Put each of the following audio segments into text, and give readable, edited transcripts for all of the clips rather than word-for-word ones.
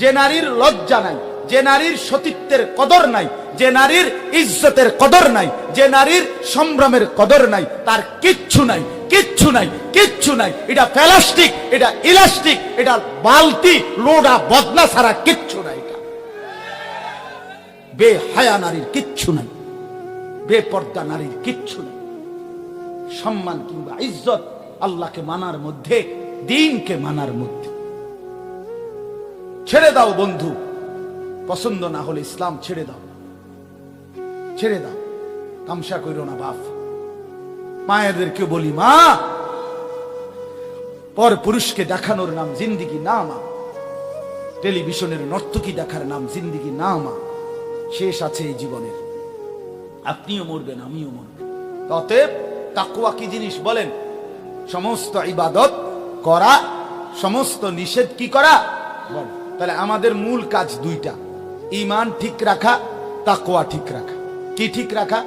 যে নারীর লজ্জা নাই, যে নারীর সতীত্বের কদর নাই, যে নারীর ইজ্জতের কদর নাই, যে নারীর সম্ভ্রমের কদর নাই, তার কিচ্ছু নাই, কিচ্ছু নাই, কিচ্ছু নাই। এটা প্লাস্টিক, এটা ইলাস্টিক, এটা বালতি লোডা বদনা ছাড়া কিচ্ছু নাই। এটা বেহায়া নারীর কিচ্ছু নাই, বেপর্দা নারীর কিচ্ছু নাই। সম্মান কিংবা ইজ্জত আল্লাহকে মানার মধ্যে, দ্বীনকে মানার মধ্যে। ছেড়ে দাও বন্ধু, পছন্দ না হলে ইসলাম ছেড়ে দাও, ছেড়ে দাও, তামসা কইরো না বাপ। মায়েদেরকে বলি, মা, পর পুরুষকে দেখানোর নাম জিন্দিগি না মা। টেলিভিশনের নর্তকী দেখার নাম জিন্দিগি না মা। শেষ আছে এই জীবনের, আপনিও মরবেন, আমিও মরব। অতএব তাকওয়া কি জিনিস বলেন? সমস্ত ইবাদত করা, সমস্ত নিষেধ কি করা বল। তাহলে আমাদের মূল কাজ দুইটা, ঈমান ঠিক রাখা, তাকওয়া ঠিক রাখা। কি ঠিক রাখা?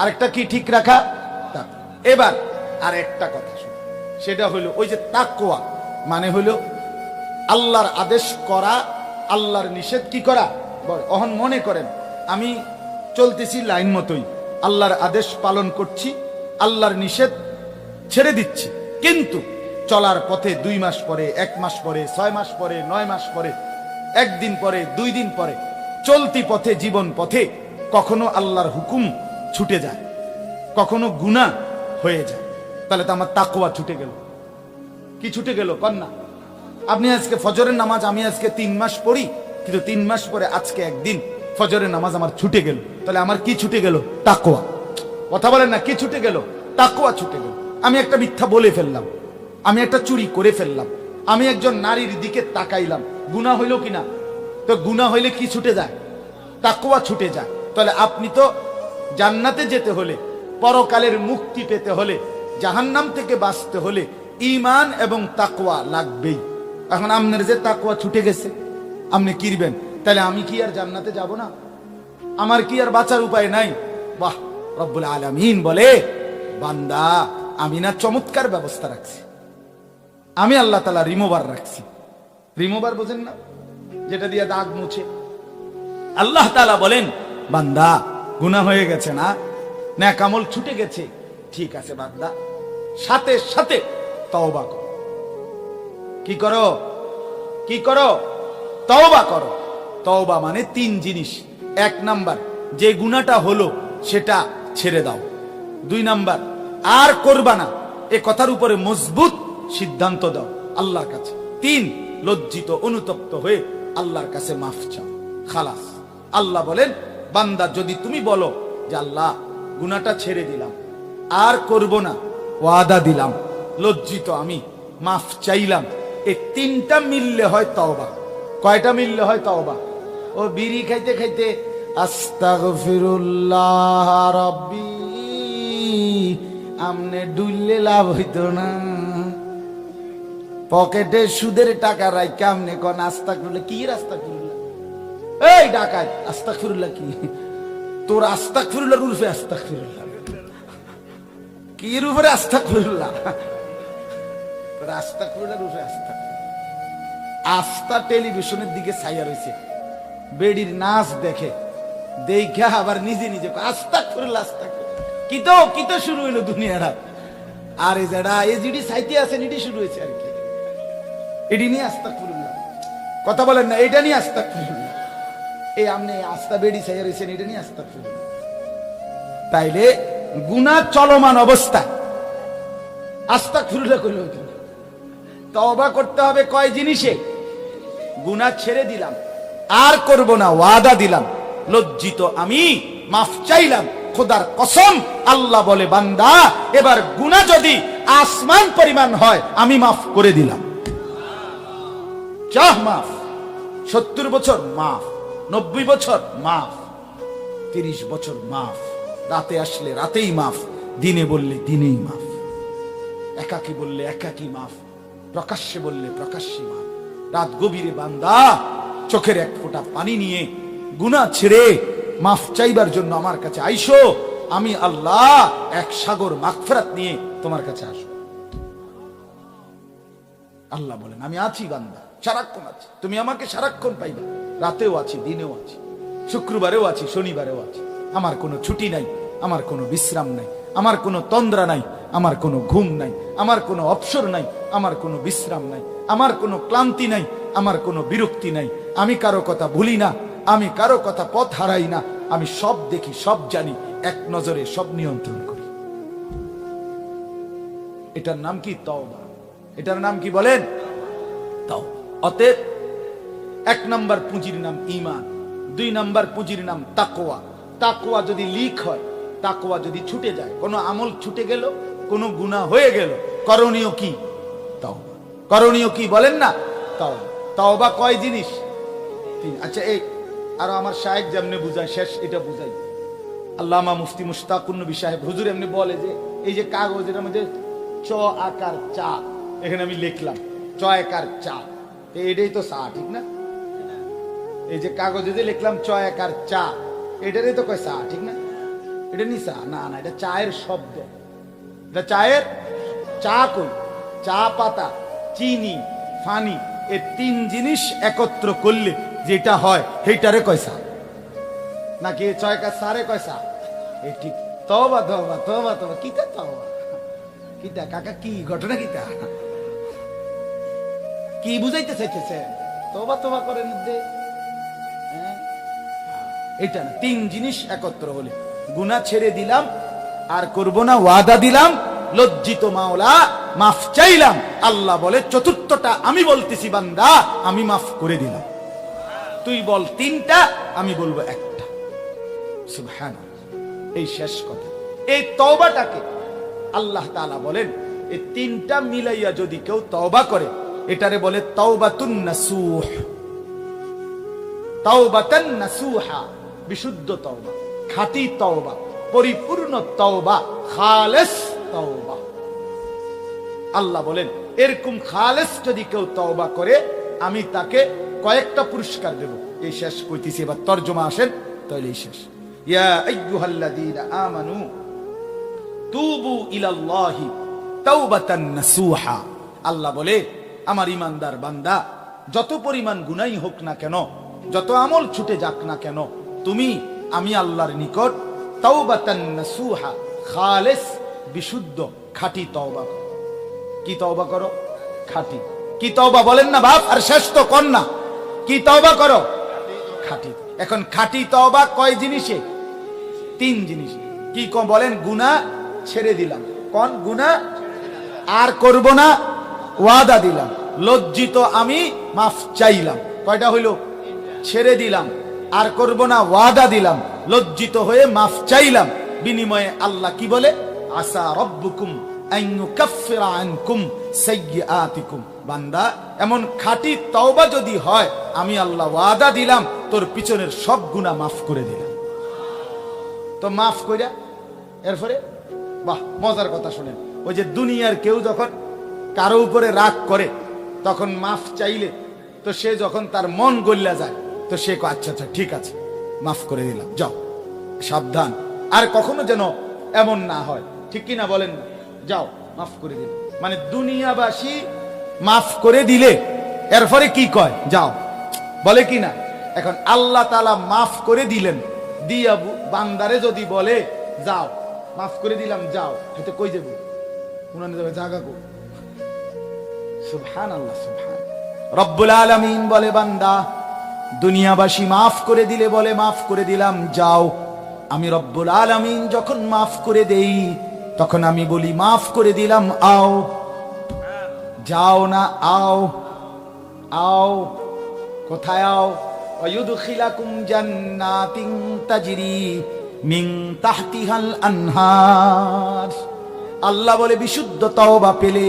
আরেকটা কি ঠিক রাখা? এবার আর একটা কথা শুনুন, সেটা হলো ওই যে তাকওয়া মানে হলো আল্লাহর আদেশ করা, আল্লাহর নিষেধ কি করা বল। অহন মনে করেন আমি চলতেছি লাইন মতোই, আল্লাহর আদেশ পালন করছি, আল্লাহর নিষেধ ছেড়ে দিচ্ছি, কিন্তু চলার পথে 2 মাস পরে, 1 মাস পরে, 6 মাস পরে, 9 মাস পরে, 1 দিন পরে, 2 দিন পরে, চলতি পথে, জীবন পথে কখনো আল্লাহর হুকুম ছুটে যায়, কখনো গুনাহ হয়ে যায়। তাহলে তো আমার তাকওয়া ছুটে গেল। কি ছুটে গেল কন্যা? আপনি আজকে ফজরের নামাজ আমি আজকে 3 মাস পড়ি, কিন্তু 3 মাস পরে আজকে একদিন ফজরের নামাজ আমার ছুটে গেল। তাহলে আমার কি ছুটে গেল? তাকওয়া। কথা বলেন না, কি ছুটে গেল? তাকওয়া ছুটে গেল। আমি একটা মিথ্যা বলে ফেললাম, আমি একটা চুরি করে ফেললাম, আমি একজন নারীর দিকে তাকাইলাম, গুনাহ হইল কিনা? তো গুনাহ হইলে কি ছুটে যায়? তাকওয়া ছুটে যায়। তাহলে আপনি তো জান্নাতে যেতে হলে, পরকালের মুক্তি পেতে হলে, জাহান্নাম থেকে বাঁচতে হলে ঈমান এবং তাকওয়া লাগবেই। এখন আপনার যে তাকওয়া ছুটে গেছে, আপনি কিরবেন? তাহলে আমি কি আর জান্নাতে যাব না? আমার কি আর বাঁচার উপায় নাই? বাহ, রব্বুল আলামিন বলে, বান্দা আমি না চমৎকার ব্যবস্থা রাখছি। আমি আল্লাহ তাআলা রিমুভার রাখছি। রিমুভার বোঝেন না? যেটা দিয়ে দাগ মুছে। আল্লাহ তাআলা বলেন, বান্দা গুনাহ হয়ে গেছে না, নেক আমল ছুটে গেছে, ঠিক আছে বান্দা, সাথে সাথে তওবা করো। কি করো? কি করো? তওবা করো। তওবা মানে 3 জিনিস। 1 নাম্বার, যে গুনাহটা হলো সেটা ছেড়ে দাও। 2 নাম্বার, আর করবা না, এ কথার উপরে মজবুত সিদ্ধান্ত দাও আল্লাহর কাছে। 3, লজ্জিত অনুতপ্ত হয়ে আল্লাহর কাছে মাফ চাও। খালাস। আল্লাহ বলেন, বান্দা যদি তুমি বলো যে আল্লাহ গুনাহটা ছেড়ে দিলাম, আর করব না, ওয়াদা দিলাম, লজ্জিত আমি, মাফ চাইলাম, এই 3টা মিললে হয় তওবা। কয়টা মিললে হয় তওবা? ও বিড়ি খাইতে খাইতে আস্তাগফিরুল্লাহ রাব্বি, আমনে ডুললে লাভ হইতো না। পকেটে সুদের টাকা রাইখা আমনে কোন আস্তাগফিরুল্লাহ? কি আস্তাগফিরুল্লাহ? এই ডাকাত, আস্তাগফিরুল্লাহ কি? তোর আস্তাগফিরুল্লাহর উরফে আস্তাগফিরুল্লাহ, কি রূপে আস্তাগফিরুল্লাহ? তোর আস্তাগফিরুল্লাহর উরফে আস্তাগফিরুল্লাহ। আস্থা টেলিভিশনের দিকে ছাইয়া রয়েছে, বেডির নাচ দেখে, দেখা আবার নিজে নিজে আস্তাগফিরুল্লাহ, আস্তাগফিরুল্লাহ। কি তো শুরু হইলো দুনিয়াটা। আর এই যারা এই জিডি সাইতে আছেন, এটি শুরু হয়েছে আর কি। এটি নিয়ে আস্তাগফিরুল্লাহ। কথা বলেন না, এটা নিয়ে আস্তাগফিরুল্লাহ। এই আমনে আস্থা বেডি ছাইয়া রয়েছেন, এটা নিয়ে আস্তাগফিরুল্লাহ। তাইলে গুনাহ চলমান অবস্থায় আস্তাগফিরুল্লাহ কইলো কি? তওবা করতে হবে কয় জিনিসে? গুনাহ ছেড়ে দিলাম, আর করব না, ওয়াদা দিলাম, লজ্জিত আমি, মাফ চাইলাম, খোদার কসম। আল্লাহ বলে, বান্দা এবার গুনাহ যদি আসমান পরিমাণ হয়, আমি মাফ করে দিলাম। চাহ মাফ। 70 বছর মাফ, 90 বছর মাফ, 30 বছর মাফ, রাতে আসলে রাতেই মাফ, দিনে বললে দিনেই মাফ, একাকী বললে একাকী মাফ, প্রকাশ্যে বললে প্রকাশ্যে মাফ। রাত গভীরে বান্দা চোখের 1 ফোঁটা পানি নিয়ে গুনাহ ছেড়ে মাফ চাইবার জন্য আমার কাছে আইসো। আমি আল্লাহ 1 সাগর মাগফিরাত নিয়ে তোমার কাছে আসো। আল্লাহ বলেন, আমি আছি বান্দা। সারাক্ষণ আছি, তুমি আমাকে সারাক্ষণ পাইবা, রাতেও আছি, দিনেও আছি, শুক্রবারেও আছি, শনিবারেও আছি। আমার কোনো ছুটি নাই, আমার কোনো বিশ্রাম নাই, আমার কোনো তন্দ্রা নাই, আমার কোনো ঘুম নাই, আমার কোনো অবসর নাই, আমার কোনো বিশ্রাম নাই, আমার কোনো ক্লান্তি নাই, আমার কোনো বিরক্তি নাই। আমি কারো কথা ভুলি না, আমি কারো কথা পথ হারাই না, আমি সব দেখি, সব জানি, এক নজরে সব নিয়ন্ত্রণ করি। এটার নাম কি? তওবা। এটার নাম কি বলেন? তওবা। অতএব 1 নাম্বার পুঁজির নাম ঈমান, 2 নাম্বার পুঁজির নাম তাকওয়া। তাকওয়া যদি লিক হয়, তাকওয়া যদি ছুটে যায়, কোনো আমল ছুটে গেল, কোনো গুনাহ হয়ে গেল, করণীয় কি? তওবা। করণীয় কি বলেন না? তওবা। তওবা কয় জিনিস? 3। আচ্ছা, এই আর আমার শায়েখ যেমনি বুঝায়, শেষ এটা বুঝাই। আল্লামা মুফতি মুশতাকুন নবী সাহেব হুজুর এমনি বলে যে এই যে কাগজ, এটার মধ্যে চ আকার চা, এখানে আমি লিখলাম চ আকার চা, এটাই তো চা, ঠিক না? এই যে কাগজে যে লিখলাম চ আকার চা, এটারই তো কয় চা, ঠিক না? এটা নি চা না, না, এটা চায়ের শব্দ। এটা চায়ের, চা কই? চা পাতা, চিনি, পানি, এই 3 জিনিস একত্র করলে যেটা হয় সেইটারে কয় চা, নাকি ছয়কা সারে কয় চা? এই ঠিক। তওবা তওবা তওবা তওবা, কিটা তওবা? কিটা কাকা, কি ঘটনা? কিটা কি বুঝাইতে চাইতেছে? তওবা তওবা করেন দে, এটা না। 3 জিনিস একত্র হলে গুনাহ ছেড়ে দিলাম, আর করব না, ওয়াদা দিলাম, লজ্জিত মাওলা, মাফ চাইলাম। আল্লাহ বলে চতুর্থটা আমি বলতেছি বান্দা, আমি মাফ করে দিলাম। তুই বল 3টা, আমি বলবো 1টা। সুবহানাল্লাহ। এই শেষ কথা। এই তওবাটাকে আল্লাহ তাআলা বলেন, এই 3টা মিলাইয়া যদি কেউ তওবা করে, এটারে বলে তাওবাতুন নাসুহ। তাওবাতান নাসুহা, বিশুদ্ধ তওবা, খাঁটি তওবা, পরিপূর্ণ তওবা, খালেস তওবা। আল্লাহ বলেন এরকম খালেস যদি কেউ তওবা করে, আমি তাকে কয়েকটা পুরস্কার দেব। এই শেষ কইতেছি, এবার তরজমা আসেন, তাহলে শেষ। ইয়া আইয়ুহাল্লাযীনা আমানু তুবু ইলাল্লাহি তাওবাতান নাসুহা। আল্লাহ বলে আমার ঈমানদার বান্দা, যত পরিমাণ গুনাহই হোক না কেন, যত আমল ছুটে যাক না কেন, তুমি আমি আল্লাহর নিকট তাওবাতান নাসুহা, খালেস, বিশুদ্ধ, খাঁটি তওবা করো। কি তওবা করো? খাঁটি। কি তওবা বলেন না বাপ? আর শেষ তো কর না, কি তওবা করো? খাঁটি। এখন খাঁটি তওবা কয় জিনিসে? 3 জিনিস। কি কম বলেন? গুনাহ ছেড়ে দিলাম, কোন গুনাহ আর করব না, ওয়াদা দিলাম, লজ্জিত আমি, মাফ চাইলাম। কয়টা হইল? ছেড়ে দিলাম, আর করব না, ওয়াদা দিলাম, লজ্জিত হয়ে মাফ চাইলাম। বিনিময়ে আল্লাহ কি বলে? আসা রব্বুকুম আন ইউকাফফিরা আনকুম সাইয়্যাতিকুম। বান্দা, এমন খাঁটি তওবা যদি হয়, আমি আল্লাহ ওয়াদা দিলাম তোর পিছনের সব গুনাহ মাফ করে দিলাম। তো মাফ কইরা এরপরে বাহ, মজার কথা শুনেন। ওই যে দুনিয়ার কেউ যখন কারো উপরে রাগ করে, তখন মাফ চাইলে তো সে যখন তার মন গল্লা যায়, তো সে কয় আচ্ছা আচ্ছা ঠিক আছে, মাফ করে দিলাম, যাও, সাবধান, আর কখনো যেন এমন না হয়, ঠিক কিনা বলেন? যাও, মাফ করে দিলাম। মানে দুনিয়াবাসী মাফ করে দিলে এরপরে কি কয়? যাও, বলে কি না? এখন আল্লাহ তাআলা মাফ করে দিলেন, দিয়া বান্দারে যদি বলে যাও, মাফ করে দিলাম, যাও, এতে কই যাবো? উনানে যাবে জাগা কো। সুবহানাল্লাহ, সুবহান। রব্বুল আলামিন বলে বান্দা, দুনিয়াবাসী মাফ করে দিলে বলে মাফ করে দিলাম, যাও। আমি রব্বুল আলামিন যখন মাফ করে দেই, তখন আমি বলি মাফ করে দিলাম, আও। যাও না, আও, আও। কোথায় আও? ওয়ায়ুদখিলাকুম জান্নাতিন তাজরি মিন তাহতিহাল আনহার। আল্লাহ বলে বিশুদ্ধ তওবা পেলে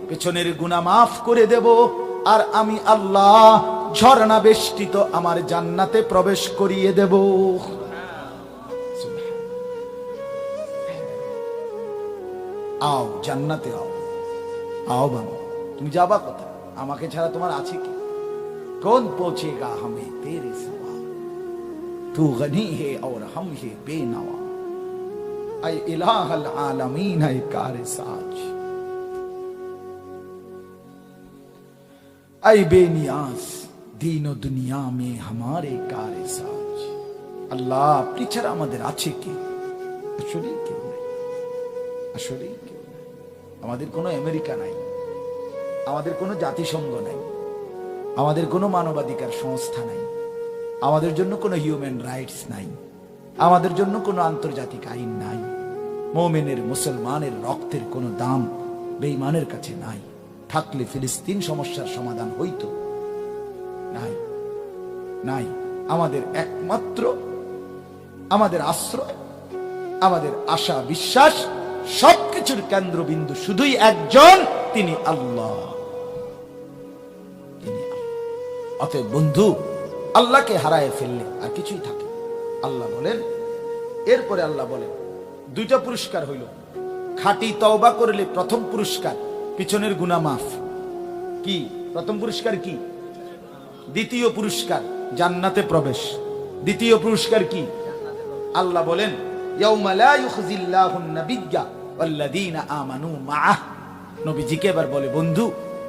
পেছনের গুনাহ মাফ করে দেব, আর আমি আল্লাহ ঝর্ণা বেষ্টিত আমার জান্নাতে প্রবেশ করিয়ে দেব। আও, জান্নাতে আও, আও বাবা। তুমি যাবা কোথায়? আমাকে ছাড়া তোমার আছে কি? कौन पहुंचेगा हमें तेरे सिवा, तू गनी है और हम है बेनवा, ऐ इलाहल आलमीन है कार साज, ऐ बेनियाज दीन ও দুনিয়া মে हमारे কারে সাজ। আল্লাহ আপনি ছাড়া আমাদের আছে কি? আসলে কেউ নাই, আসলে কেউ নাই। আমাদের কোনো আমেরিকা নাই, আমাদের কোনো জাতিসংঘ নাই, আমাদের কোনো মানবাধিকার সংস্থা নাই, আমাদের জন্য কোনো হিউম্যান রাইটস নাই, আমাদের জন্য কোনো আন্তর্জাতিক আইন নাই। মুমিনের মুসলমানের রক্তের কোনো দাম বেঈমানের কাছে নাই। থাকলে ফিলিস্তিন সমস্যার সমাধান হইতো, নাই, নাই। আমাদের একমাত্র আমাদের আশ্রয়, আমাদের আশা বিশ্বাস, সবকিছুর কেন্দ্রবিন্দু শুধুই একজন, তিনি আল্লাহ, তিনি আল্লাহ। অতএব বন্ধু, আল্লাহকে হারায় ফেললে আর কিছুই থাকে। আল্লাহ বলেন, এরপরে আল্লাহ বলেন দুইটা পুরস্কার হইল। খাঁটি তওবা করলে প্রথম পুরস্কার পিছনের গুনাহ মাফ। কি প্রথম পুরস্কার? কি দ্বিতীয় পুরস্কার? জান্নাতে প্রবেশ। দ্বিতীয় পুরস্কার কি? আল্লাহ বলেন, ইয়াউমা লা ইউখজিল্লাহুন নাবিয়্যা ওয়াল্লাযীনা আমানু মাআহ। নবীজিকে এবার বলে, বন্ধু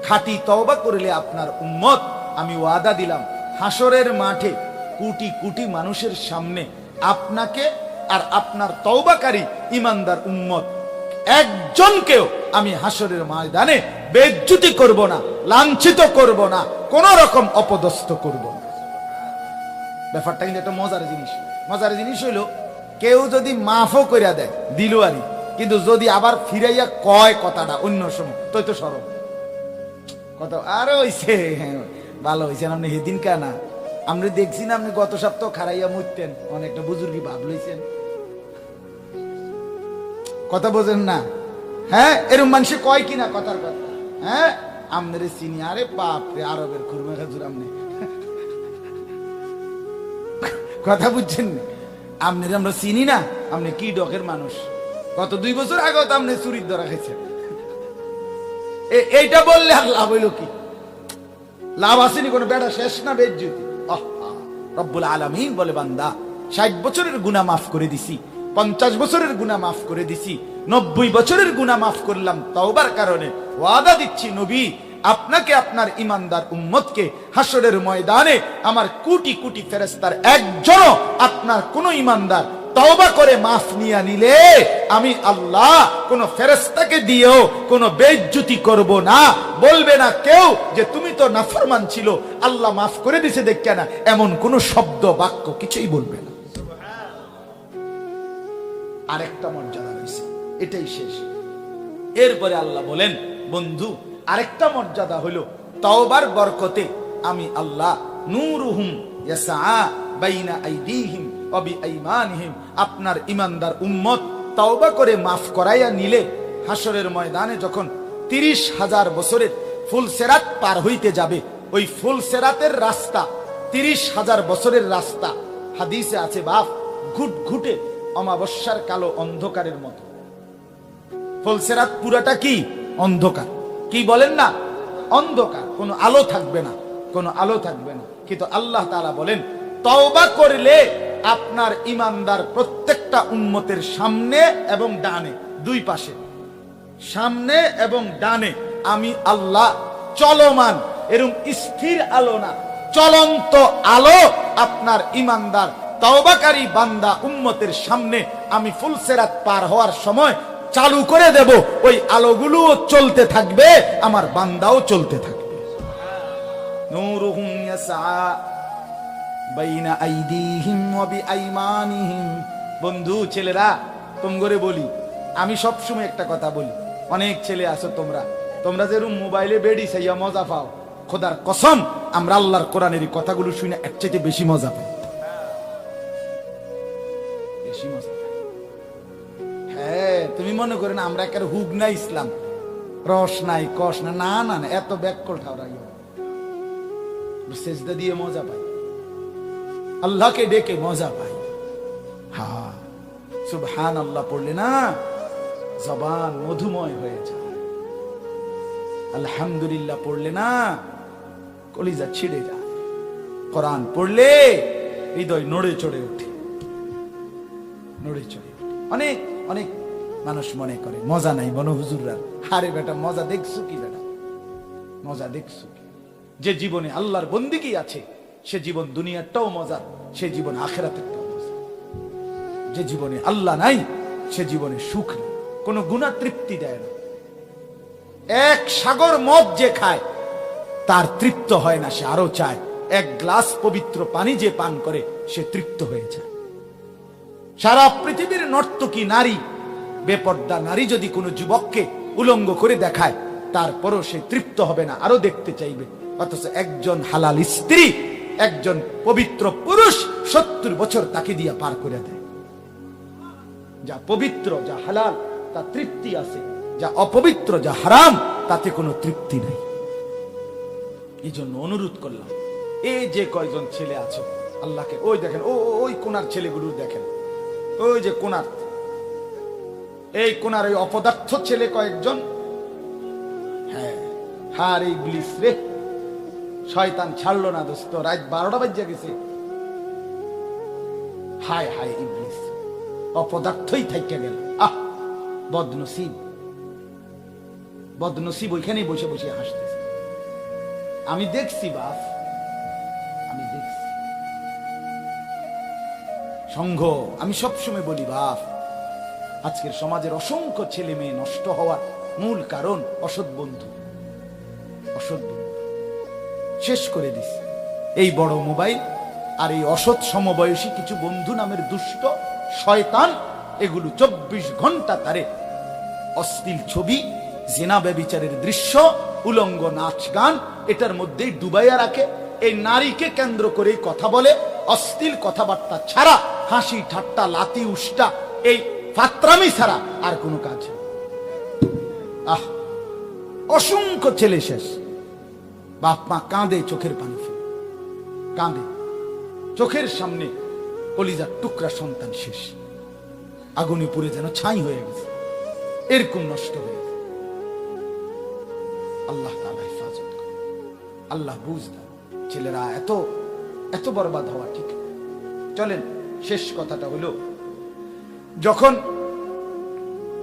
খাঁটি তওবা করলে আপনার উম্মত, আমি ওয়াদা দিলাম হাসরের মাঠে কোটি কোটি মানুষের সামনে আপনাকে আর আপনার তওবাকারী ইমানদার উম্মত একজনকেও আমি হাসরের ময়দানে বেইজ্জতি করব না, লাঞ্ছিত করব না, কোন রকম অপদস্থ করব না। ব্যাপারটা কিন্তু একটা মজার জিনিস। মজার জিনিস হইল, কেউ যদি মাফও কইরা দেয় দিল আরি, কিন্তু যদি আবার ফিরাইয়া কয় কথাটা অন্য সময়, তো তো সরব কথা আরে হইছে, ভালো হইছে আপনি সেদিন কেনা আমরা দেখছি না, আপনি গত সপ্তাহ খারাইয়া মুততেন, অনেকটা বুজুর্গি ভাব লইছেন, কথা বোঝেন না? হ্যাঁ, এরকম মানুষ কয় কিনা কথার কথা। হ্যাঁ, আমনের চিনি, আরে বাপরে আরবের খুরমা খাজুর, আমনে কথা বুঝছেন না? আমনের আমরা চিনি না, আপনি কি ডকের মানুষ, গত 2 বছর আগেও তো আপনি চুরির ধরা খেয়েছেন। এইটা বললে আর লাভ হইল কি? লাভ আসেনি কোনো, বেড়া শেষ না বেজ্জতি। রব্বুল আলামিন বলে, বান্দা 60 বছরের গুনাহ মাফ করে দিছি, 50 বছরের গুনাহ মাফ করে দিছি, 90 বছরের গুনাহ মাফ করলাম তওবার কারণে। ওয়াদা দিচ্ছি নবী, আপনাকে আপনার ইমানদার উম্মতকে হাসরের ময়দানে আমার কোটি কোটি ফেরেশতার একজনও আপনার কোন ইমানদার তওবা করে মাফ নিয়ে নিলে আমি আল্লাহ কোন ফেরেশতাকে দিয়েও কোন বেইজ্জতি করব না। বলবে না কেউ যে তুমি তো নাফরমান ছিল, আল্লাহ মাফ করে দিছে দেখে না, এমন কোন শব্দ বাক্য কিছুই বলবে না। আরেকটা মর্যাদা রয়েছে, এটাই শেষ। এরপরে আল্লাহ বলেন, বন্ধু আরেকটা মর্যাদা হলো তওবার বরকতে আমি আল্লাহ নূরুহুম ইয়াসআ বাইনা আইদিহিম ওয়া বিআইমানিহিম, আপনার ইমানদার উম্মত তওবা করে মাফ করাইয়া নিলে হাসরের ময়দানে যখন 30,000 বছরের ফুলসেরাত পার হইতে যাবে, ওই ফুলসেরাতের রাস্তা 30,000 বছরের রাস্তা। হাদিসে আছে বাপ, ঘুটঘুটে অমাবস্যার কালো অন্ধকারের মতো। ফুলসেরাত পুরাটা কি অন্ধকার, কি বলেন না, অন্ধকার, কোনো আলো থাকবে না, কোনো আলো থাকবে না। কিন্তু আল্লাহ তাআলা বলেন, তওবা করলে আপনার ইমানদার প্রত্যেকটা উম্মতের সামনে এবং ডানে, দুই পাশে, সামনে এবং ডানে আমি আল্লাহ চলমান, এরকম স্থির আলো না, চলন্ত আলো আপনার ইমানদার তওবাকারী বান্দা উম্মতের সামনে আমি ফুলসেরাত পার হওয়ার সময় চালু করে দেব। ওই আলোগুলোও চলতে থাকবে, আমার বান্দাও চলতে থাকবে। নূরুহুম ইয়াসআ বাইনা আইদিহিম ওয়া বিআইমানিহিম। বন্ধু ছেলেরা, তোমগরে বলি, আমি সব সময় একটা কথা বলি, অনেক ছেলে আছো তোমরা যেরকম মোবাইলে বেডি চাইয়া মজা পাও, খোদার কসম আমরা আল্লাহর কোরআনের কথাগুলো শুনে এর চাইতে বেশি মজা পাই, বেশি মজা। হ্যাঁ, তুমি মনে করো না আমরা একের হুক না ইসলাম, রস নাই কষ না, না না না, এত ব্যাকল ঠাউরাই সেজদা দিয়ে মজা পাই, আল্লাহকে ডেকে মজা পাই। হ্যাঁ, সুবহানাল্লাহ পড়লে না জবান মধুময় হয়ে যায়, আলহামদুলিল্লাহ পড়লে না কলিজা ছিঁড়ে যায়, কোরআন পড়লে হৃদয় নড়ে চড়ে ওঠে, নড়ে চড়ে ওঠে। অনেক অনেক মানুষ মনে করে মজা নাই বনো হুজুররা, আরে বেটা মজা দেখছো কি, বেটা মজা দেখছো কি? যে জীবনে আল্লাহর বন্দিগি আছে সে জীবন দুনিয়ারটাও মজার, সে জীবন আখিরাতেরটাও মজার। যে জীবনে আল্লাহ নাই সে জীবনে সুখ নেই, কোনো গুনাহ তৃপ্তি দেয় না। এক সাগর মদ যে খায় তার তৃপ্ত হয় না, সে আরো চায়। এক গ্লাস পবিত্র পানি যে পান করে সে তৃপ্ত হয়ে যায়। সারা পৃথিবীর নর্তকী নারী, বেপর্দা নারী যদি কোনো যুবককে উলঙ্গ করে দেখায় তারপরও সে তৃপ্ত হবে না, আরো দেখতে চাইবে। অথচ একজন হালাল স্ত্রী, একজন পবিত্র পুরুষ 70 বছর তাকে দিয়া পার করে দেয়। যা পবিত্র, যা হালাল, তা তৃপ্তি আছে, যা অপবিত্র, যা হারাম, তাতে কোনো তৃপ্তি নাই। এই জন্য অনুরোধ করলাম, এই যে কয়জন ছেলে আছে আল্লাহকে, ওই দেখেন, ওই কোনার ছেলেগুলো দেখেন, ওই যে কোনার, এই কোনার ওই অপদার্থ ছেলে কয়েকজন, হ্যাঁ হার এই ইবলিস রে, শয়তান ছাড়লো না দোস্ত, রাত 12টা বাজে গেছে। হায় হায় ইবলিস, অপদার্থই থাইকে গেল। আহ বদনসিব, বদনসিব ওইখানেই বসে বসে হাসতেছে। আমি দেখছি বাপ, আমি দেখছি সংঘ। আমি সবসময় বলি বাপ, আজকের সমাজের অসংখ্য ছেলে মেয়ে নষ্ট হওয়ার মূল কারণ অসৎ বন্ধু। অসৎ বন্ধু শেষ করে দিস এই বড় মোবাইল আর এই অসৎ সমবয়সী কিছু বন্ধু নামের দুষ্ট শয়তান। এগুলো 24 ঘন্টা তারে অশ্লীল ছবি, জিনা ব্যভিচারের দৃশ্য, উলঙ্গ নাচ গান, এটার মধ্যেই ডুবাইয়া রাখে। এই নারীকে কেন্দ্র করে কথা বলে, অশ্লীল কথাবার্তা ছাড়া, হাসি ঠাট্টা লাতি উষ্টা, এই ফাত্রামি ছাড়া আর কোনো কাজ। আহ অসংখ্য ছেলে শেষ। বাপ মা কাঁদে, চোখের পানি ফেলে কাঁদে, চোখের সামনে কলিজার টুকরা সন্তান শেষ, আগুনে পুড়ে যেন ছাই হয়ে গেছে, এরকম নষ্ট হয়ে গেছে। আল্লাহ তাআলা হেফাজত করে, আল্লাহ বুঝ দেন। ছেলেরা এত এত বরবাদ হওয়া ঠিক। চলেন শেষ কথাটা হলো, যখন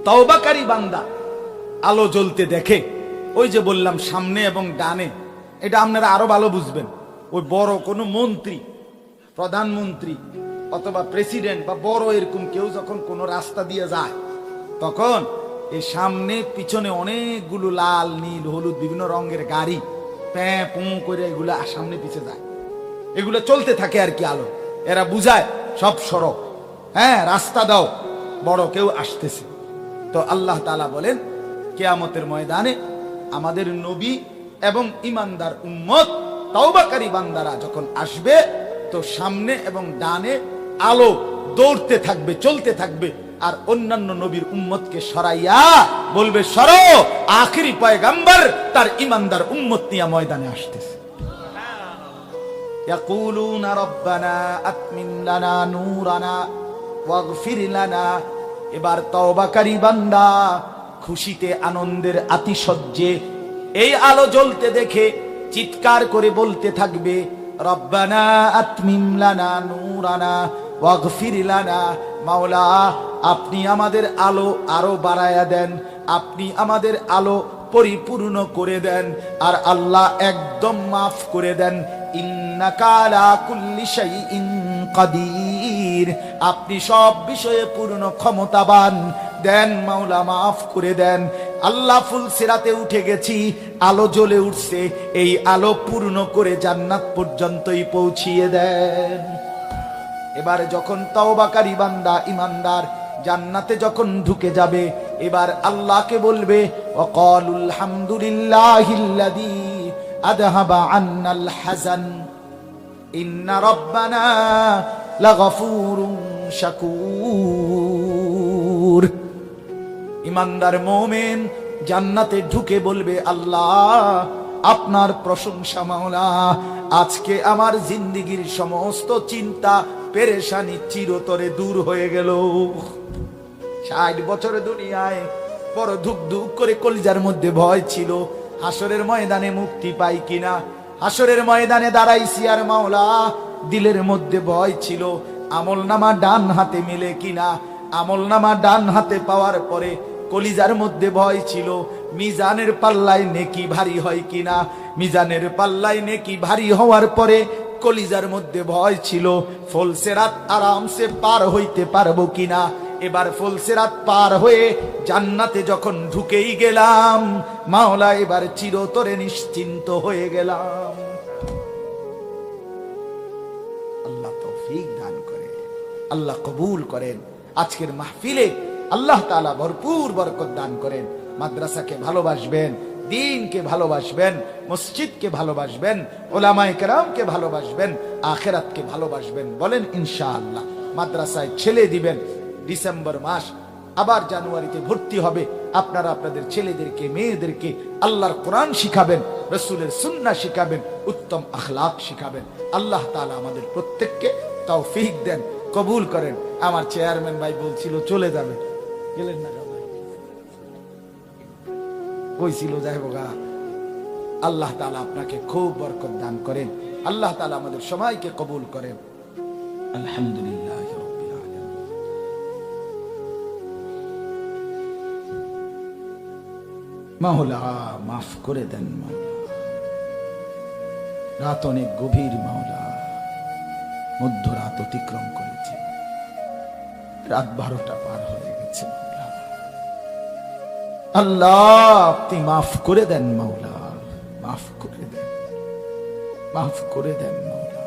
তওবাকারী বান্দা আলো জ্বলতে দেখে, ওই যে বললাম সামনে এবং ডানে, এটা আপনারা আরো ভালো বুঝবেন। ওই বড় কোনো মন্ত্রী, প্রধানমন্ত্রী অথবা প্রেসিডেন্ট বা বড় এরকম কেউ যখন কোনো রাস্তা দিয়ে যায়, তখন এই সামনে পিছনে অনেকগুলো লাল নীল হলুদ বিভিন্ন রঙের গাড়ি প্যাঁ পু করে এগুলো সামনে পিছে যায়, এগুলো চলতে থাকে আর কি আলো। এরা বুঝায় সব সড়ক, হ্যাঁ রাস্তা দাও, বড় কেউ আসতেছে। তো আল্লাহ তাআলা বলেন, কিয়ামতের ময়দানে আমাদের নবী এবং ইমানদার উম্মত তওবাকারী বান্দারা যখন আসবে, তো সামনে এবং ডানে আলো দৌড়তে থাকবে, চলতে থাকবে, আর অন্যান্য নবীর উম্মতকে সরাইয়া বলবে সরো, আখিরি পয়গম্বর তার ইমানদার উম্মত নিয়ে ময়দানে আসতেছে। ইয়াকুলুনা রব্বানা আতমিম লানা নূরানা ওয়াগফির লানা। এবার তওবাকারী বান্দা খুশিতে আনন্দের আতিশয্যে এই আলো জ্বলতে দেখে চিৎকার করে বলতে থাকবে, রব্বানা আতমিম লানা নূরানা ওয়াগফির লানা। মাওলা, আপনি আমাদের আলো আরো বাড়ায়া দেন, আপনি আমাদের আলো পরিপূর্ণ করে দেন, আর আল্লাহ একদম মাফ করে দেন। ইন্নাকা আলা কুল্লি শাইইন কাদির, আপনি সব বিষয়ে পূর্ণ ক্ষমতাবান। দেন মাওলা, মাফ করে দেন। আল্লাহ ফুল সিরাতে উঠে গেছি, আলো জ্বলে উঠছে, এই আলো পূর্ণ করে জান্নাত পর্যন্তই পৌঁছিয়ে দেন। এবারে যখন তওবাকারী বান্দা ইমানদার জান্নাতে যখন ঢুকে যাবে, এবার আল্লাহকে বলবে, ওয়াকালুল হামদুলিল্লাহিল্লাযী আযহাবা আন্নাল হাযান ইন্না রাব্বানা লাগফুরুন শাকুর। ইমানদার মুমিন জান্নাতে ঢুকে বলবে, আল্লাহ আপনার প্রশংসা মাওলা, আজকে আমার জিন্দেগীর সমস্ত চিন্তা পেরেশানি চিরতরে দূর হয়ে গেল। 60 বছর দুনিয়ায় বড় ধুক ধুক করে কলিজার মধ্যে ভয় ছিল, হাসরের ময়দানে মুক্তি পাই কিনা। হাসরের ময়দানে দাঁড়াইছি আর মাওলা দিলের মধ্যে ভয় ছিল, আমলনামা ডান হাতে মেলে কিনা। আমলনামা ডান হাতে পাওয়ার পরে কলিজার মধ্যে ভয় ছিল, মিজানের পাল্লায় নেকি ভারী হয় কিনা। মিজানের পাল্লায় নেকি ভারী হওয়ার পরে কলিজার মধ্যে ভয় ছিল, ফুলসিরাত আরামসে পার হইতে পারবো কিনা। এবার ফুলসিরাত পার হয়ে জান্নাতে যখন ঢুকেই গেলাম, মাওলা এবার চিরতরে নিশ্চিন্ত হয়ে গেলাম। আল্লাহ তৌফিক দান করে, আল্লাহ কবুল করেন। আজকের মাহফিলে আল্লাহ তাআলা ভরপুর বরকত দান করেন। মাদ্রাসাকে ভালোবাসবেন, দ্বীনকে ভালোবাসবেন, মসজিদকে ভালোবাসবেন, উলামায়ে কেরামকে ভালোবাসবেন, আখিরাতকে ভালোবাসবেন। বলেন ইনশাআল্লাহ। মাদ্রাসায় ছেলে দিবেন, ডিসেম্বর মাস আবার জানুয়ারিতে ভর্তি হবে। আপনারা আপনাদের ছেলেদেরকে মেয়েদেরকে আল্লাহর কোরআন শিখাবেন, রাসূলের সুন্নাহ শিখাবেন, উত্তম আখলাক শিখাবেন। আল্লাহ তাআলা আমাদের প্রত্যেককে তৌফিক দেন, কবুল করেন। আমার চেয়ারম্যান ভাই বলছিল চলে যাবে, গেলেন না? কইছিল যাই হোগা। আল্লাহ তাআলা আপনাকে খুব বরকত দান করেন। আল্লাহ তাআলা আমাদের সবাইকে কবুল করেন। আলহামদুলিল্লাহ রাব্বিল আলামিন। মাওলা মাফ করে দেন মাওলা, রাত অনেক গভীর মাওলা, মধ্যরাত অতিক্রম করেছে, রাত 12টা পার হয়ে গেছে মাওলা। আল্লাহ আপনি মাফ করে দেন মাওলা, মাফ করে দেন, মাফ করে দেন মাওলা।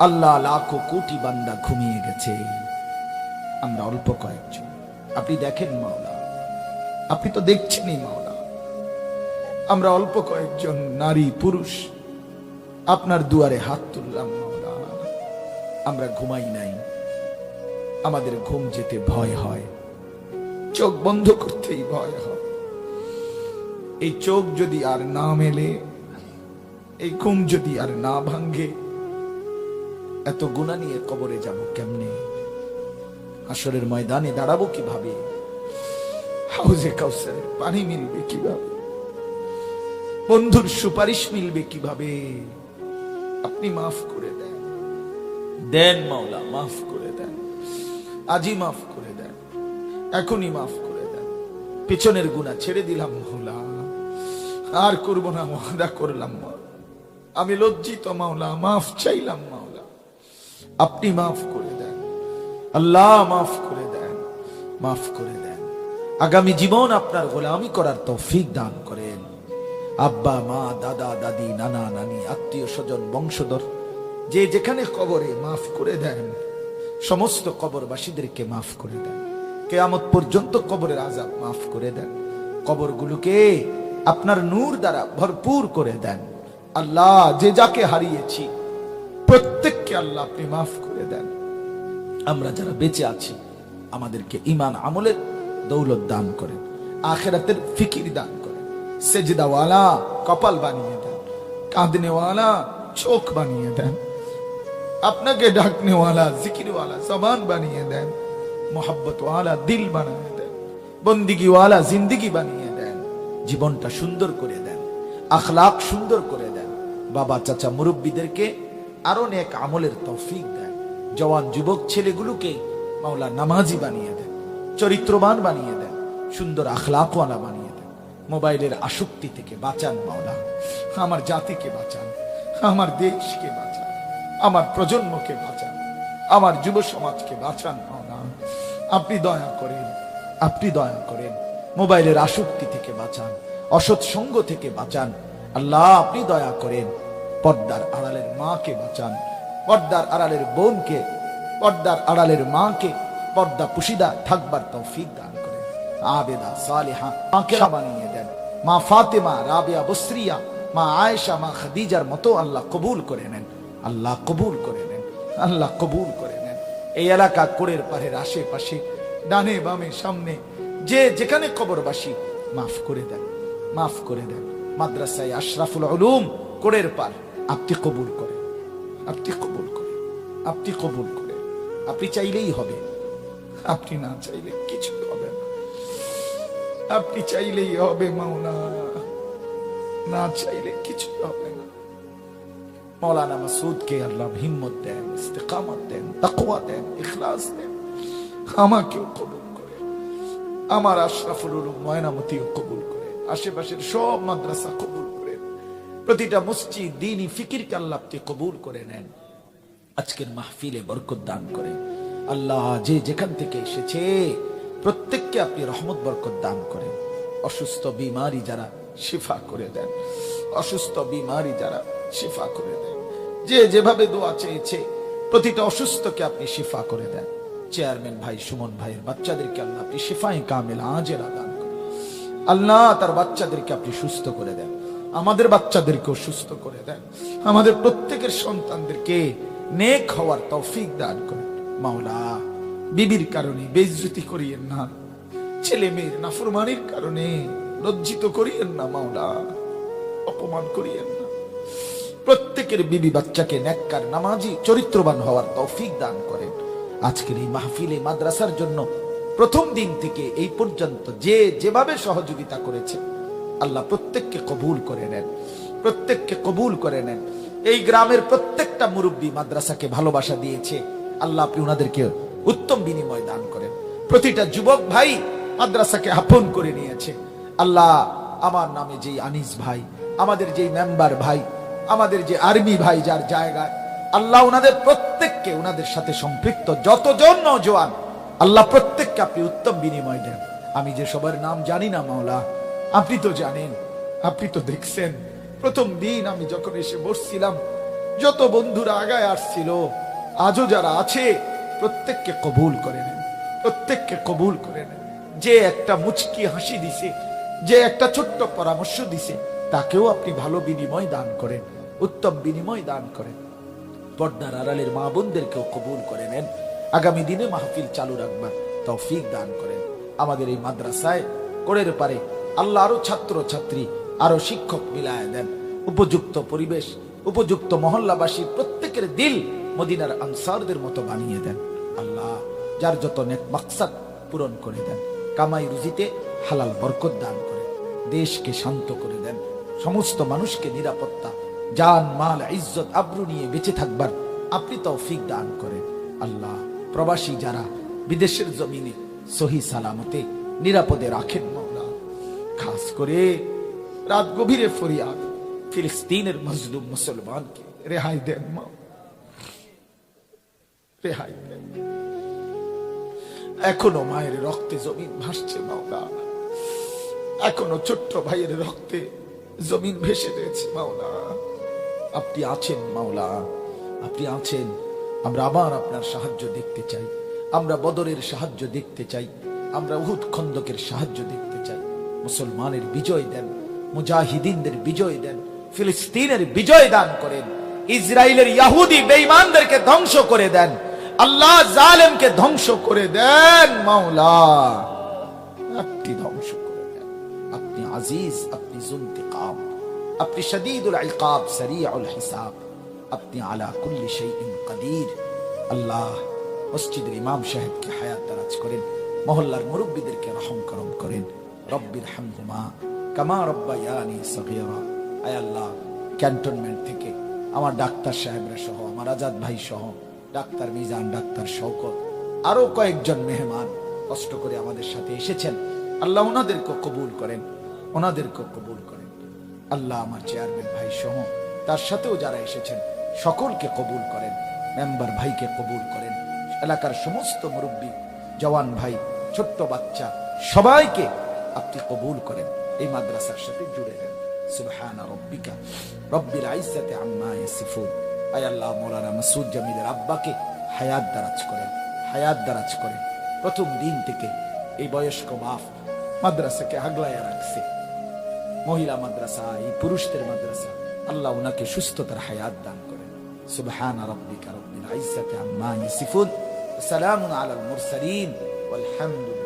আল্লাহ লাখো কোটি বান্দা ঘুমিয়ে গেছে, আমরা অল্প কয়েকজন। আপনি দেখেন মাওলা, আপনি তো দেখছেনই মাওলা। আমরা অল্প কয়েকজন নারী পুরুষ আপনার দুয়ারে হাত তুললাম মাওলা। আমরা ঘুমাই নাই, আমাদের ঘুম যেতে ভয় হয়, চোখ বন্ধ করতেই ভয় হয়। এই চোখ যদি আর না মেলে, এই ঘুম যদি আর না ভাঙ্গে, এত গুনাহ নিয়ে কবরে যাব কেমনে? হাসরের ময়দানে দাঁড়াবো কিভাবে? হাউজে কাউসারের পানি মিলবে কিভাবে? বন্ধুর সুপারিশ মিলবে কিভাবে? আপনি মাফ করে দেন, দেন মাওলা, মাফ করে দেন। আজই মাফ করে দেন, এখনই মাফ করে দেন। পিছনের গুনাহ ছেড়ে দিলাম মাওলা, আর করব না, ওয়াদা করলাম মাওলা। আমি লজ্জিত মাওলা, মাফ চাইলাম মাওলা, আপনি মাফ করে দেন। আল্লাহ মাফ করে দেন, মাফ করে দেন। আগামী জীবন আপনার গোলামি করার তৌফিক দান করেন। আব্বা মা, দাদা দাদি, নানা নানি, আত্মীয় স্বজন, বংশধর যে যেখানে কবরে, মাফ করে দেন। সমস্ত কবরবাসীদেরকে মাফ করে দেন। কিয়ামত পর্যন্ত কবরের আযাব মাফ করে দেন। কবরগুলোকে আপনার নূর দ্বারা ভরপুর করে দেন। আল্লাহ যে যাকে হারিয়েছি প্রত্যেককে আল্লাহ আপনি মাফ করে দেন। আমরা যারা বেঁচে আছি আমাদেরকে ঈমান আমলের দৌলত দান করেন, আখিরাতের ফিকির দান করেন। সেজদাওয়ালা কপাল বানিয়ে দেন, কাঁদনেওয়ালা চোখ বানিয়ে দেন, আপনাকে ডাকনেওয়ালা জিকিরওয়ালা জবান বানিয়ে দেন, মোহাব্বতওয়ালা দিল বানিয়ে দেন, বন্দিগিওয়ালা জিন্দিগি বানিয়ে দেন। জীবনটা সুন্দর করে দেন, আখলাক সুন্দর করে দেন। বাবা চাচা মুরব্বীদেরকে আরো নেক আমলের তৌফিক দেন। জওয়ান যুবক ছেলেগুলোকে মাওলা নামাজি বানিয়ে দেন, চরিত্রবান বানিয়ে দেন, সুন্দর আখলাকওয়ালা বানিয়ে দেন। মোবাইলের আসক্তি থেকে বাঁচান মাওলা, আমার জাতিকে বাঁচান, আমার দেশকে বাঁচান, আমার প্রজন্মকে বাঁচান, আমার যুব সমাজকে বাঁচান মাওলা। আপনি দয়া করেন, আপনি দয়া করেন। মোবাইলের আসক্তি থেকে বাঁচান, অসৎ সঙ্গ থেকে বাঁচান। আল্লাহ আপনি দয়া করেন। পর্দার আড়ালের মাকে বাঁচান, পর্দার আড়ালের বোনকে, পর্দার আড়ালের মাকে পর্দা পুশিদা থাকবার তৌফিক দান করেন। আবেদা সালেহা মাকে বানিয়ে দেন। মা ফাতেমা, রাবিয়া বসরিয়া, মা আয়েশা, মা খাদিজার মতো আল্লাহ কবুল করে নেন, আল্লাহ কবুল করে নেন, আল্লাহ কবুল করে নেন। এই এলাকা কোড়ের পাড়ের আশেপাশে ডানে বামে সামনে যে যেখানে কবরবাসী মাফ করে দেন, মাফ করে দেন। মাদ্রাসায় আশরাফুল উলুম কোড়ের পাড় আপনি কবুল করেন, আপনি কবুল করেন, আপনি কবুল করেন। আপনি চাইলেই হবে, আপনি না চাইলে কিছু হবে না। আপনি চাইলেই হবে মাওলা, না চাইলে কিছু হবে না। মৌলানা মাসুদকে আল্লাহ হিম্মত দেন, ইস্তেকামত দেন, তাকওয়া দেন, ইখলাস দেন। আমাকেও কবুল করেন, আমার আশরাফুল উলুম ময়নামতিও কবুল করেন, আশেপাশের সব মাদ্রাসা কবুল করেন, প্রতিটা মসজিদ দ্বীনি ফিকিরকে আল্লাহ আপনি কবুল করে নেন। আজকের মাহফিলে বরকত দান করেন আল্লাহ। যে যেখান থেকে এসেছে প্রত্যেককে আপনি রহমত বরকত দান করেন। অসুস্থ বিমারি যারা শিফা করে দেন, অসুস্থ বিমারি যারা শিফা করে দেন। যে যেভাবে দোয়া চেয়েছে প্রতিটা অসুস্থকে আপনি শিফা করে দেন। চেয়ারম্যান ভাই সুমন ভাইয়ের বাচ্চাদেরকে আল্লাহ আপনি শিফায়ে কামিল আজেরা দান করেন আল্লাহ। তার বাচ্চাদেরকে আপনি সুস্থ করে দেন, আমাদের বাচ্চাদেরকেও সুস্থ করে দেন। আমাদের প্রত্যেকের সন্তানদেরকে নেক হওয়ার তৌফিক দান করেন মাওলা। বিবির কারণে বেইজ্জতি করিয়েন না, ছেলে মেয়ের নাফরমানির কারণে লজ্জিত করিয়েন না মাওলা, অপমান করিয়েন না। প্রত্যেকের বিবি বাচ্চাকে নেককার নামাজি চরিত্রবান হওয়ার তৌফিক দান করেন। আজকের এই মাহফিলে মাদ্রাসার জন্য প্রথম দিন থেকে এই পর্যন্ত যে যেভাবে সহযোগিতা করেছে আল্লাহ প্রত্যেককে কবুল করে নেন, প্রত্যেককে কবুল করে নেন। এই গ্রামের প্রত্যেকটা মুরব্বী মাদ্রাসাকে ভালোবাসা দিয়েছে আল্লাহ আপনি ওনাদেরকে উত্তম বিনিময় দান করেন। প্রতিটা যুবক ভাই মাদ্রাসাকে আপন করে নিয়েছে আল্লাহ। আমার নামে যেই আনিস ভাই, আমাদের যেই মেম্বার ভাই, আমাদের যে আর্মি ভাই যার জায়গায় আল্লাহ ওনাদের প্রত্যেককে ওনাদের সাথে সম্পৃক্ত যতজন নওজোয়ান আল্লাহ প্রত্যেককে আপনি উত্তম বিনিময় দেন। আমি যে সবার নাম জানি না মাওলা, আপনি তো জানেন, আপনি তো দেখছেন। প্রথম দিন আমি যখন এসে বসছিলাম যত বন্ধুরা আগায় আসছিল, আজও যারা আছে প্রত্যেককে কবুল করে নেন, প্রত্যেককে কবুল করে নেন। যে একটা মুচকি হাসি দিছে, যে একটা ছোট্ট পরামর্শ দিছে তাকেও আপনি ভালো বিনিময় দান করেন, উত্তম বিনিময় দান করেন। পর্দার আড়ালের মা বোনদেরকেও কবুল করে নেন। আগামী দিনে মাহফিল চালু রাখবার তৌফিক দান করেন। আমাদের এই মাদ্রাসায় কোড়ের পারে আল্লাহ আরো ছাত্র ছাত্রী আরো শিক্ষক মিলায় দেন, উপযুক্ত পরিবেশ, উপযুক্ত মহল্লাবাসী প্রত্যেকের দিল মদিনার আনসারদের মতো বানিয়ে দেন আল্লাহ। যার যত নেক মাকসাদ পূরণ করে দেন, কামাই রুজিতে হালাল বরকত দান করেন, দেশকে শান্ত করে দেন, সমস্ত মানুষকে নিরাপত্তা, জান মাল ইজ্জত আবরু নিয়ে বেঁচে থাকবার আপনি তৌফিক দান করেন আল্লাহ। প্রবাসী যারা বিদেশের জমিনে সহি সালামতে নিরাপদে রাখেন মাওলা। খাস করে রাত গভীরে ফরিয়াদ, ফিলিস্তিনের মজলুম মুসলমানকে রেহাই দেন মা, রেহাই দেন। এখনো মায়ের রক্তে জমিন ভাসছে মাওলা, এখনো ছোট্ট ভাইয়ের রক্তে জমিন ভেসে রয়েছে মাওলা। আপনি আছেন মাওলা, আপনি আছেন। আমরা আবার আপনার সাহায্য দেখতে চাই, আমরা বদরের সাহায্য দেখতে চাই, আমরা উহুদ খন্দকের সাহায্য দেখতে চাই। মুসলমানের বিজয় দেন, মুজাহিদিনদের বিজয় দেন, ফিলিস্তিনের বিজয় দান করেন। ইসরায়েলের ইহুদি বেঈমানদেরকে ধ্বংস করে দেন আল্লাহ, জালেমকে ধ্বংস করে দেন মাওলা, আপনি ধ্বংস করে দেন। আপনি আজিজ, আপনি যুনতিকাম, আপনি শদীদুল ইকাব, সরিউল হিসাব, আপনি আলা কুল্লি শাইইন কাদির। আল্লাহ মসজিদের ইমাম সাহেবকে হায়াত দারাজ করেন, মহল্লার মুরব্বীদেরকে রহম করম করেন। রব্বির হামহুমা কামা রব্বায়ানি সগীরা। আয় আল্লাহ, ক্যান্টনমেন্ট থেকে আমার ডাক্তার সাহেবরা সহ, আমার আজাদ ভাই সহ, ডাক্তার মিজান, ডাক্তার শওকত, আরো কয়েকজন মেহমান কষ্ট করে আমাদের সাথে এসেছেন আল্লাহ ওনাদেরকে কবুল করেন, ওনাদেরকে কবুল করেন আল্লাহ। আমার চেয়ারম্যান ভাই সহ তার সাথেও যারা এসেছেন সকলকে কবুল করেন, মেম্বার ভাইকে কবুল করেন, এলাকার সমস্ত মুরব্বী, জওয়ান ভাই, ছোট্ট বাচ্চা সবাইকে আপনি কবুল করেন, এই মাদ্রাসার সাথে জুড়ে দেন। সুবহান রাব্বিকা রব্বিল ইজ্জাতি আম্মা ইয়াসিফুন। আয় আল্লাহ, মাওলানা মাসুদ জামিলের আব্বাকে হায়াত দারাজ করেন, হায়াত দারাজ করেন। প্রথম দিন থেকে এই বয়স্ক বাপ মাদ্রাসাকে আগলায়া রাখছে, মহিলা মাদ্রাসা, এই পুরুষদের মাদ্রাসা, আল্লাহ উনাকে সুস্থতার হায়াত দান করেন। সুবহান রাব্বিকা রব্বিল ইজ্জাতি আম্মা ইয়াসিফুন, সালামুন আলাল মুরসালিন, ওয়ালহামদুলিল্লাহ।